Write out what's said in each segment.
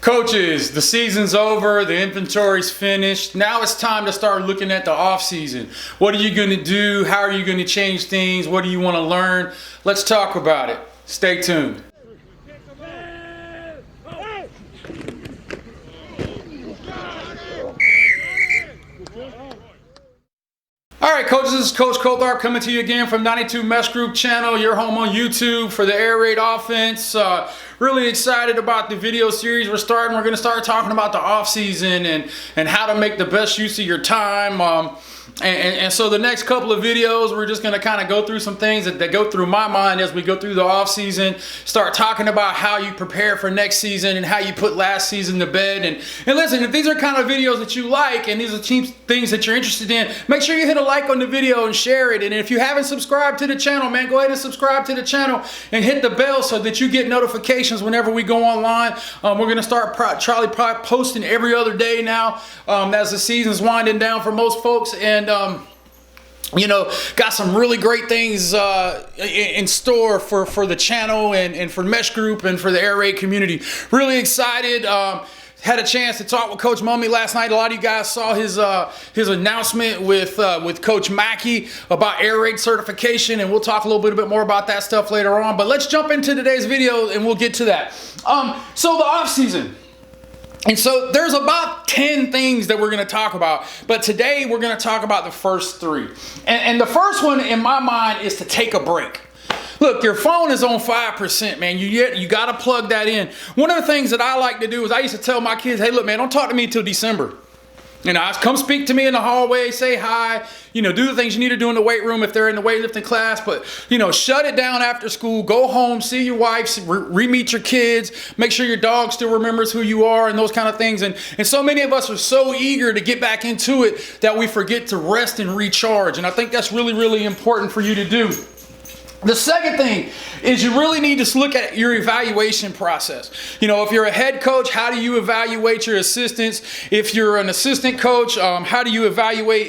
Coaches, the season's over, the inventory's finished. Now it's time to start looking at the off season. What are you going to do? How are you going to change things? What do you want to learn? Let's talk about it. Stay tuned. All right, coaches, this is Coach Coltharp coming to you again from 92 Meshgroup channel, your home on YouTube for the air raid offense. Really excited about the video series we're starting. We're going to start talking about the off season and how to make the best use of your time. And so the next couple of videos, we're just going to kind of go through some things that go through my mind as we go through the off season, start talking about how you prepare for next season and how you put last season to bed. And listen, if these are kind of videos that you like and these are things that you're interested in, make sure you hit a like on the video and share it. And if you haven't subscribed to the channel, man, go ahead and subscribe to the channel and hit the bell so that you get notifications whenever we go online. We're going to start posting every other day now as the season's winding down for most folks. And you know, got some really great things in store for the channel and for Meshgroup and for the air raid community. Really excited. Had a chance to talk with Coach Mummy last night. A lot of you guys saw his announcement with Coach Mackey about air raid certification, and we'll talk a little bit more about that stuff later on. But let's jump into today's video and we'll get to that. So the off season. And so there's about 10 things that we're going to talk about, but today we're going to talk about the first 3. And the first one in my mind is to take a break. Look, your phone is on 5%, man. You got to plug that in. One of the things that I like to do is I used to tell my kids, hey, look, man, don't talk to me till December. You know, come speak to me in the hallway, say hi, you know, do the things you need to do in the weight room if they're in the weightlifting class, but, you know, shut it down after school, go home, see your wife, re-meet your kids, make sure your dog still remembers who you are and those kind of things. And so many of us are so eager to get back into it that we forget to rest and recharge. And I think that's really, really important for you to do. The second thing is you really need to look at your evaluation process. You know, if you're a head coach, how do you evaluate your assistants? If you're an assistant coach, how do you evaluate,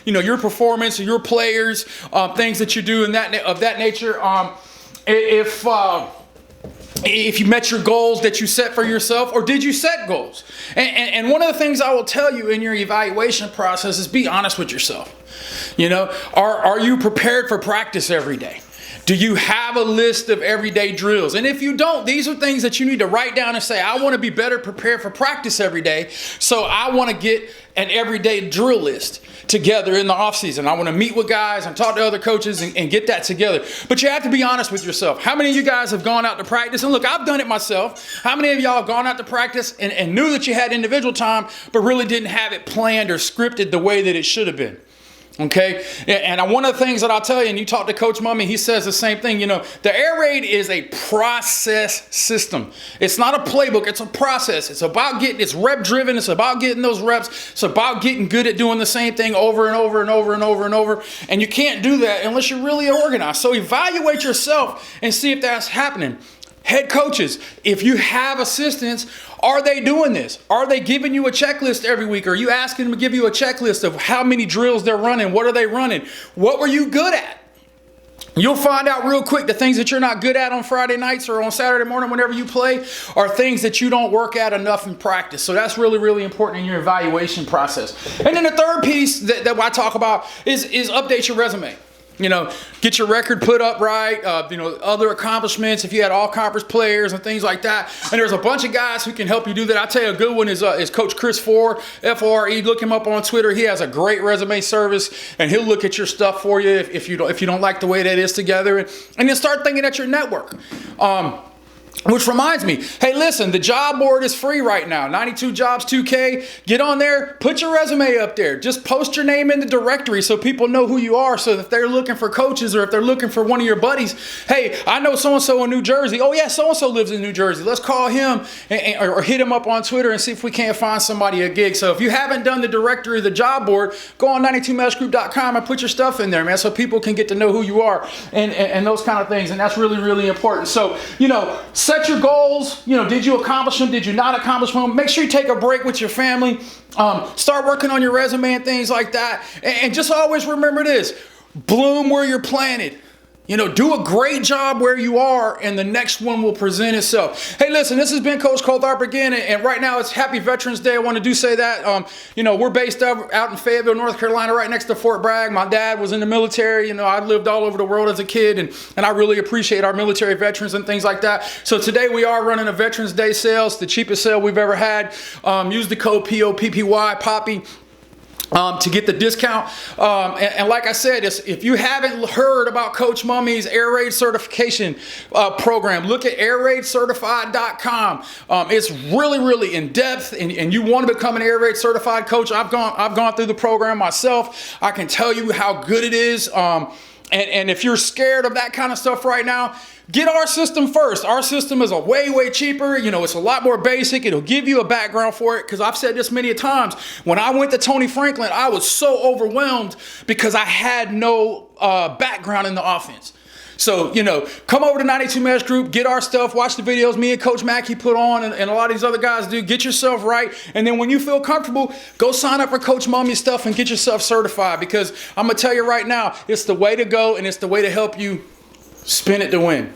you know, your performance, your players, things that you do of that nature? If you met your goals that you set for yourself, or did you set goals? And one of the things I will tell you in your evaluation process is be honest with yourself. You know, are you prepared for practice every day? Do you have a list of everyday drills? And if you don't, these are things that you need to write down and say, I want to be better prepared for practice every day. So I want to get an everyday drill list together in the off season. I want to meet with guys and talk to other coaches and get that together. But you have to be honest with yourself. How many of you guys have gone out to practice? And look, I've done it myself. How many of y'all have gone out to practice and knew that you had individual time, but really didn't have it planned or scripted the way that it should have been? Okay, and one of the things that I'll tell you, and you talk to Coach Mummy, he says the same thing. You know, the air raid is a process system. It's not a playbook, it's a process. It's rep driven, it's about getting those reps, it's about getting good at doing the same thing over and over and over and over and over. And you can't do that unless you're really organized. So evaluate yourself and see if that's happening. Head coaches, if you have assistants, are they doing this? Are they giving you a checklist every week? Are you asking them to give you a checklist of how many drills they're running? What are they running? What were you good at? You'll find out real quick the things that you're not good at on Friday nights or on Saturday morning whenever you play are things that you don't work at enough in practice. So that's really, really important in your evaluation process. And then the third piece that I talk about is update your resume. You know, get your record put up right, you know, other accomplishments, if you had all conference players and things like that. And there's a bunch of guys who can help you do that. I'll tell you a good one is Coach Chris Fore, F-O-R-E. Look him up on Twitter. He has a great resume service, and he'll look at your stuff for you if you don't like the way that is together. And then start thinking at your network. Which reminds me, hey, listen, the job board is free right now. 92 Jobs 2K. Get on there, put your resume up there. Just post your name in the directory so people know who you are. So if they're looking for coaches or if they're looking for one of your buddies, hey, I know so-and-so in New Jersey. Oh, yeah, so-and-so lives in New Jersey. Let's call him or hit him up on Twitter and see if we can't find somebody a gig. So if you haven't done the directory of the job board, go on 92meshgroup.com and put your stuff in there, man, so people can get to know who you are and those kind of things. And that's really, really important. So, you know, set your goals. You know, did you accomplish them? Did you not accomplish them? Make sure you take a break with your family. Start working on your resume and things like that. And just always remember this: bloom where you're planted. You know, do a great job where you are, and the next one will present itself. Hey, listen, this has been Coach Coltharp again, and right now it's Happy Veterans Day. I want to say that. You know, we're based out in Fayetteville, North Carolina, right next to Fort Bragg. My dad was in the military. You know, I lived all over the world as a kid, and I really appreciate our military veterans and things like that. So today we are running a Veterans Day sale. It's the cheapest sale we've ever had. Use the code POPPY, POPPY. To get the discount. And like I said, if you haven't heard about Coach Mummy's Air Raid certification program, look at airraidcertified.com. It's really, really in depth, and you want to become an Air Raid certified coach. I've gone through the program myself. I can tell you how good it is. And if you're scared of that kind of stuff right now, get our system first. Our system is way, way cheaper. You know, it's a lot more basic. It'll give you a background for it, because I've said this many times. When I went to Tony Franklin, I was so overwhelmed because I had no background in the offense. So, you know, come over to 92 Meshgroup, get our stuff, watch the videos me and Coach Mackey put on, and a lot of these other guys do. Get yourself right, and then when you feel comfortable, go sign up for Coach Mummy's stuff and get yourself certified, because I'm going to tell you right now, it's the way to go, and it's the way to help you spin it to win.